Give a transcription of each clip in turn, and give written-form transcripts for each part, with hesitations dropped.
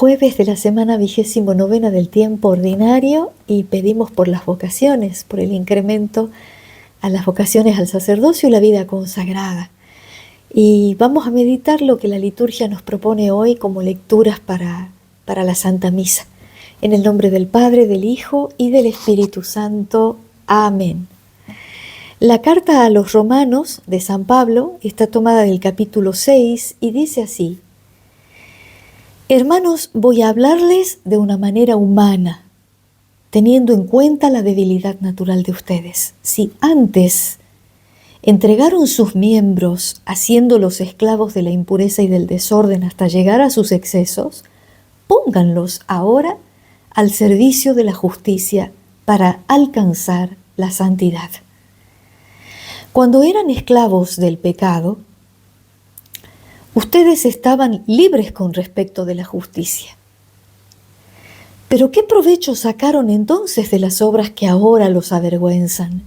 Jueves de la semana 29ª del tiempo ordinario y pedimos por las vocaciones, por el incremento a las vocaciones al sacerdocio y la vida consagrada. Y vamos a meditar lo que la liturgia nos propone hoy como lecturas para la Santa Misa. En el nombre del Padre, del Hijo y del Espíritu Santo. Amén. La carta a los Romanos de San Pablo está tomada del capítulo 6 y dice así: Hermanos, voy a hablarles de una manera humana, teniendo en cuenta la debilidad natural de ustedes. Si antes entregaron sus miembros haciéndolos esclavos de la impureza y del desorden hasta llegar a sus excesos, pónganlos ahora al servicio de la justicia para alcanzar la santidad. Cuando eran esclavos del pecado, ustedes estaban libres con respecto de la justicia. Pero ¿qué provecho sacaron entonces de las obras que ahora los avergüenzan?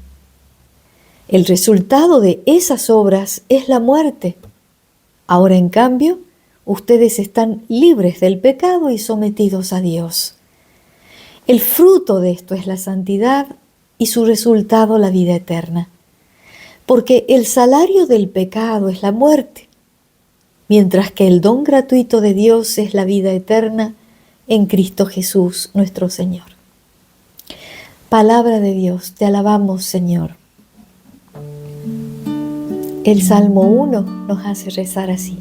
El resultado de esas obras es la muerte. Ahora, en cambio, ustedes están libres del pecado y sometidos a Dios. El fruto de esto es la santidad y su resultado la vida eterna. Porque el salario del pecado es la muerte, mientras que el don gratuito de Dios es la vida eterna en Cristo Jesús nuestro Señor. Palabra de Dios, te alabamos, Señor. El Salmo 1 nos hace rezar así: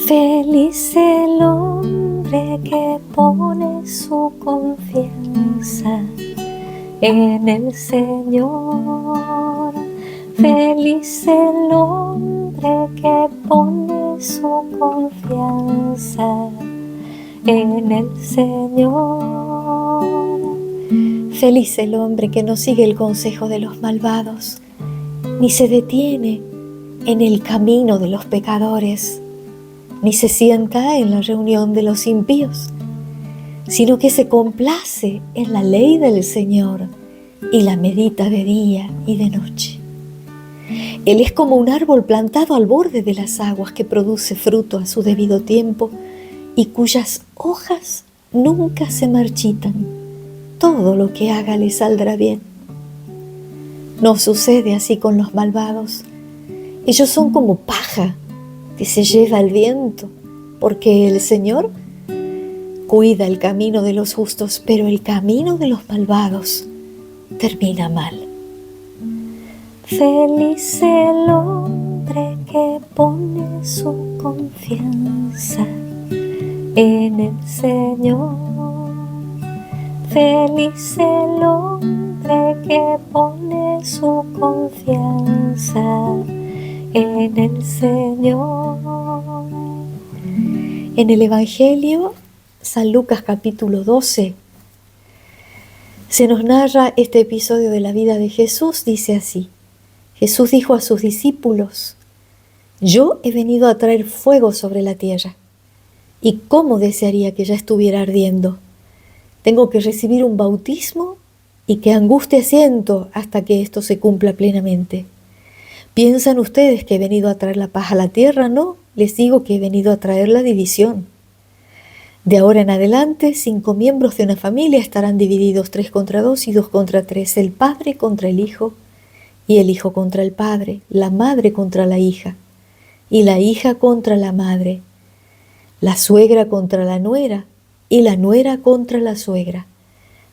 Feliz el hombre que pone su confianza en el Señor. Feliz el hombre que pone su confianza en el Señor. Feliz el hombre que no sigue el consejo de los malvados, ni se detiene en el camino de los pecadores, ni se sienta en la reunión de los impíos, sino que se complace en la ley del Señor y la medita de día y de noche. Él es como un árbol plantado al borde de las aguas que produce fruto a su debido tiempo y cuyas hojas nunca se marchitan. Todo lo que haga le saldrá bien. No sucede así con los malvados. Ellos son como paja que se lleva el viento, porque el Señor cuida el camino de los justos, pero el camino de los malvados termina mal. Feliz el hombre que pone su confianza en el Señor. Feliz el hombre que pone su confianza en el Señor. En el Evangelio, San Lucas capítulo 12, se nos narra este episodio de la vida de Jesús. Dice así: Jesús dijo a sus discípulos: Yo he venido a traer fuego sobre la tierra, y cómo desearía que ya estuviera ardiendo. Tengo que recibir un bautismo y que angustia siento hasta que esto se cumpla plenamente. ¿Piensan ustedes que he venido a traer la paz a la tierra? No, les digo que he venido a traer la división. De ahora en adelante, 5 miembros de una familia estarán divididos 3 contra 2 y 2 contra 3, el padre contra el hijo y el hijo contra el padre, la madre contra la hija y la hija contra la madre, la suegra contra la nuera y la nuera contra la suegra.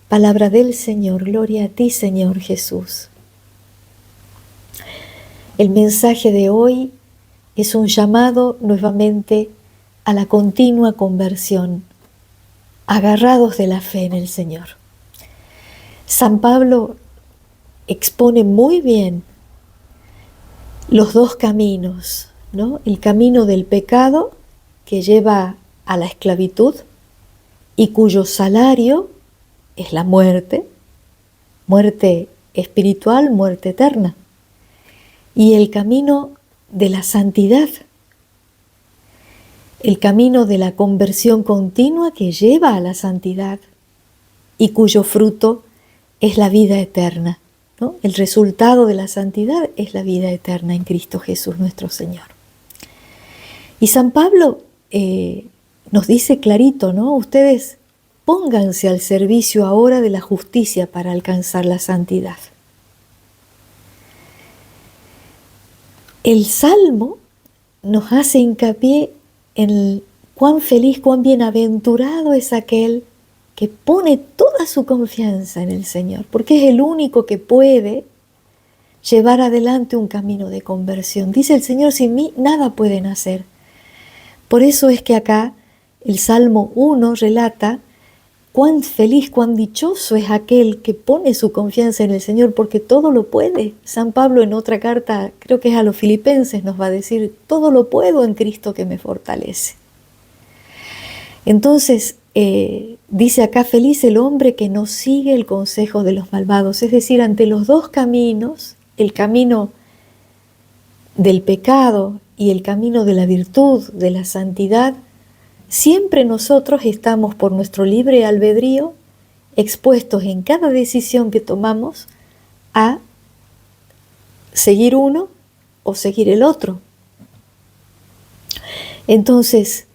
Palabra del Señor. Gloria a ti, Señor Jesús. El mensaje de hoy es un llamado nuevamente a la continua conversión, agarrados de la fe en el Señor. San Pablo expone muy bien los dos caminos, ¿no? El camino del pecado que lleva a la esclavitud y cuyo salario es la muerte, muerte espiritual, muerte eterna, y el camino de la santidad, el camino de la conversión continua que lleva a la santidad y cuyo fruto es la vida eterna, ¿no? El resultado de la santidad es la vida eterna en Cristo Jesús nuestro Señor. Y San Pablo nos dice clarito, ¿no? Ustedes pónganse al servicio ahora de la justicia para alcanzar la santidad. El Salmo nos hace hincapié en cuán feliz, cuán bienaventurado es aquel que pone toda su confianza en el Señor, porque es el único que puede llevar adelante un camino de conversión. Dice el Señor, sin mí nada pueden hacer. Por eso es que acá el Salmo 1 relata cuán feliz, cuán dichoso es aquel que pone su confianza en el Señor, porque todo lo puede. San Pablo en otra carta, creo que es a los Filipenses, nos va a decir, todo lo puedo en Cristo que me fortalece. Entonces, dice acá, feliz el hombre que no sigue el consejo de los malvados. Es decir, ante los dos caminos, el camino del pecado y el camino de la virtud, de la santidad, siempre nosotros estamos por nuestro libre albedrío expuestos en cada decisión que tomamos a seguir uno o seguir el otro. Entonces,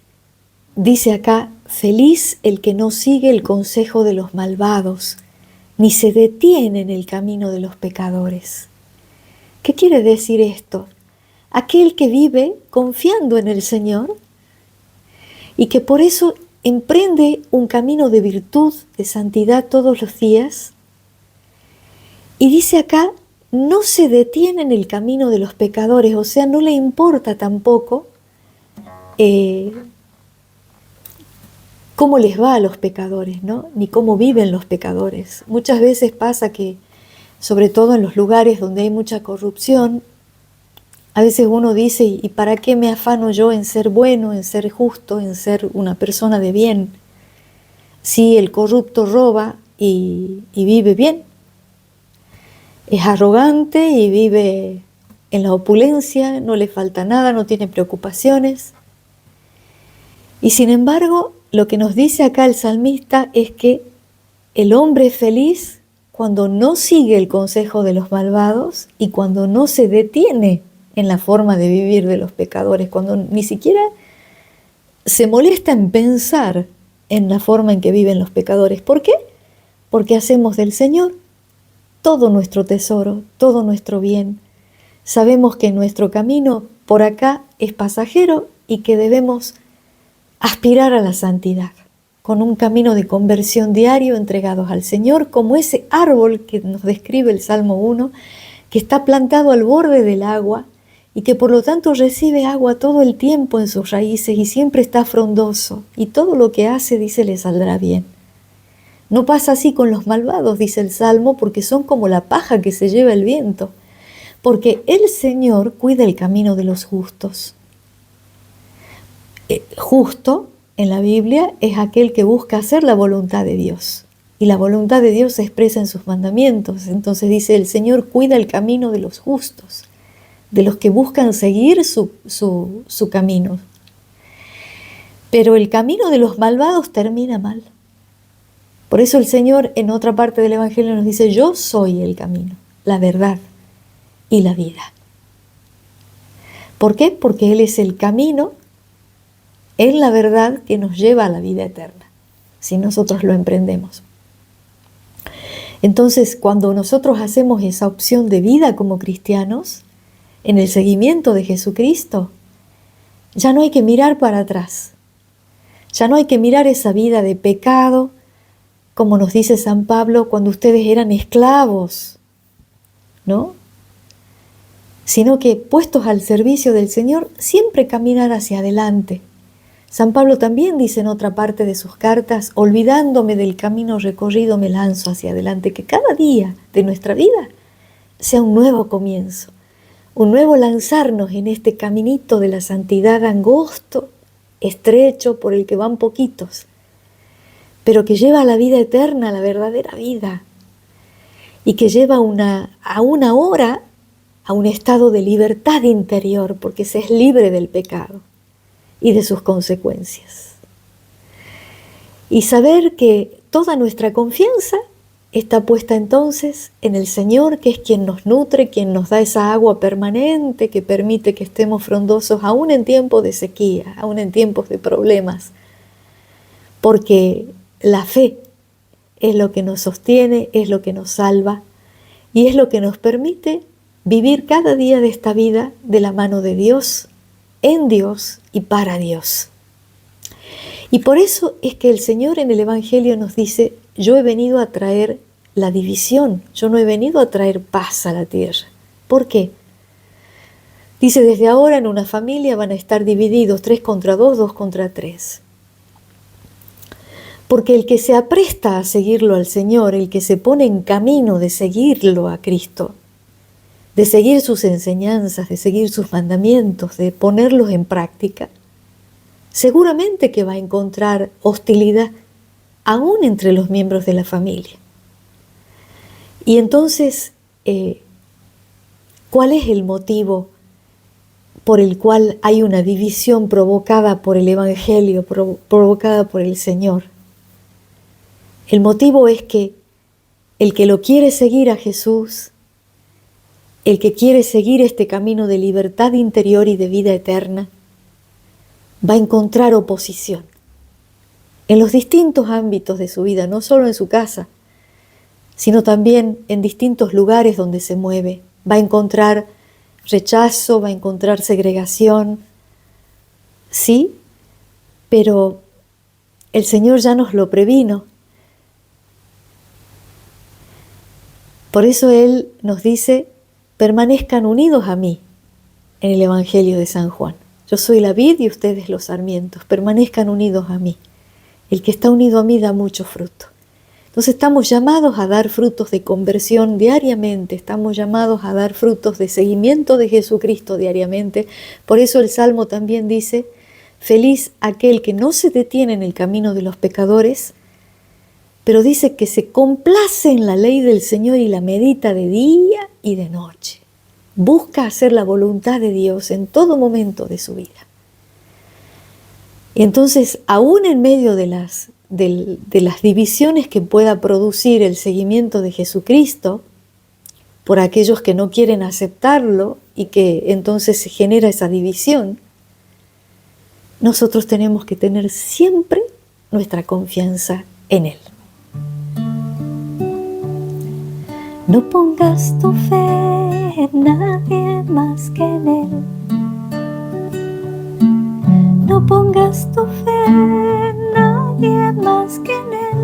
dice acá, feliz el que no sigue el consejo de los malvados, ni se detiene en el camino de los pecadores. ¿Qué quiere decir esto? Aquel que vive confiando en el Señor y que por eso emprende un camino de virtud, de santidad todos los días. Y dice acá, no se detiene en el camino de los pecadores, o sea, no le importa tampoco cómo les va a los pecadores, ¿no? Ni cómo viven los pecadores. Muchas veces pasa que, sobre todo en los lugares donde hay mucha corrupción, a veces uno dice, ¿y para qué me afano yo en ser bueno, en ser justo, en ser una persona de bien? Si el corrupto roba y vive bien, es arrogante y vive en la opulencia, no le falta nada, no tiene preocupaciones. Y sin embargo, lo que nos dice acá el salmista es que el hombre es feliz cuando no sigue el consejo de los malvados y cuando no se detiene en la forma de vivir de los pecadores, cuando ni siquiera se molesta en pensar en la forma en que viven los pecadores. ¿Por qué? Porque hacemos del Señor todo nuestro tesoro, todo nuestro bien. Sabemos que nuestro camino por acá es pasajero y que debemos aspirar a la santidad, con un camino de conversión diario entregados al Señor, como ese árbol que nos describe el Salmo 1, que está plantado al borde del agua, y que por lo tanto recibe agua todo el tiempo en sus raíces y siempre está frondoso, y todo lo que hace, dice, le saldrá bien. No pasa así con los malvados, dice el Salmo, porque son como la paja que se lleva el viento, porque el Señor cuida el camino de los justos. Justo en la Biblia es aquel que busca hacer la voluntad de Dios, y la voluntad de Dios se expresa en sus mandamientos. Entonces dice, el Señor cuida el camino de los justos, de los que buscan seguir su camino. Pero el camino de los malvados termina mal. Por eso el Señor en otra parte del Evangelio nos dice, yo soy el camino, la verdad y la vida. ¿Por qué? Porque Él es el camino, es la verdad que nos lleva a la vida eterna, si nosotros lo emprendemos. Entonces, cuando nosotros hacemos esa opción de vida como cristianos, en el seguimiento de Jesucristo, ya no hay que mirar para atrás, ya no hay que mirar esa vida de pecado, como nos dice San Pablo, cuando ustedes eran esclavos, ¿no? Sino que puestos al servicio del Señor, siempre caminar hacia adelante. San Pablo también dice en otra parte de sus cartas, olvidándome del camino recorrido me lanzo hacia adelante, que cada día de nuestra vida sea un nuevo comienzo. Un nuevo lanzarnos en este caminito de la santidad angosto, estrecho, por el que van poquitos, pero que lleva a la vida eterna, a la verdadera vida, y que lleva a una hora a un estado de libertad interior, porque se es libre del pecado y de sus consecuencias. Y saber que toda nuestra confianza está puesta entonces en el Señor, que es quien nos nutre, quien nos da esa agua permanente que permite que estemos frondosos aún en tiempos de sequía, aún en tiempos de problemas, porque la fe es lo que nos sostiene, es lo que nos salva y es lo que nos permite vivir cada día de esta vida de la mano de Dios, en Dios y para Dios. Y por eso es que el Señor en el Evangelio nos dice: yo he venido a traer la división, yo no he venido a traer paz a la tierra. ¿Por qué? Dice: desde ahora en una familia van a estar divididos 3 contra 2, 2 contra 3. Porque el que se apresta a seguirlo al Señor, el que se pone en camino de seguirlo a Cristo, de seguir sus enseñanzas, de seguir sus mandamientos, de ponerlos en práctica, seguramente que va a encontrar hostilidad aún entre los miembros de la familia. Y entonces, ¿cuál es el motivo por el cual hay una división provocada por el Evangelio, provocada por el Señor? El motivo es que el que lo quiere seguir a Jesús, el que quiere seguir este camino de libertad interior y de vida eterna, va a encontrar oposición en los distintos ámbitos de su vida, no solo en su casa, sino también en distintos lugares donde se mueve. Va a encontrar rechazo, va a encontrar segregación, sí, pero el Señor ya nos lo previno. Por eso Él nos dice: permanezcan unidos a mí, en el Evangelio de San Juan. Yo soy la vid y ustedes los sarmientos, permanezcan unidos a mí. El que está unido a mí da mucho fruto. Entonces estamos llamados a dar frutos de conversión diariamente, estamos llamados a dar frutos de seguimiento de Jesucristo diariamente. Por eso el Salmo también dice: feliz aquel que no se detiene en el camino de los pecadores, pero dice que se complace en la ley del Señor y la medita de día y de noche. Busca hacer la voluntad de Dios en todo momento de su vida. Y entonces, aún en medio de las divisiones que pueda producir el seguimiento de Jesucristo, por aquellos que no quieren aceptarlo y que entonces se genera esa división, nosotros tenemos que tener siempre nuestra confianza en Él. No pongas tu fe en nadie más que en Él. No pongas tu fe en nadie más que en Él.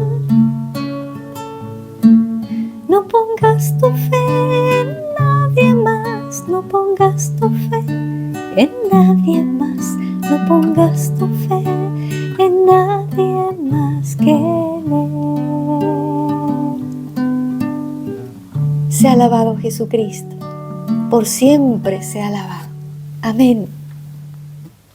No pongas tu fe en nadie más. No pongas tu fe en nadie más. No pongas tu fe en nadie más que en Él. Sea alabado Jesucristo, por siempre sea alabado. Amén.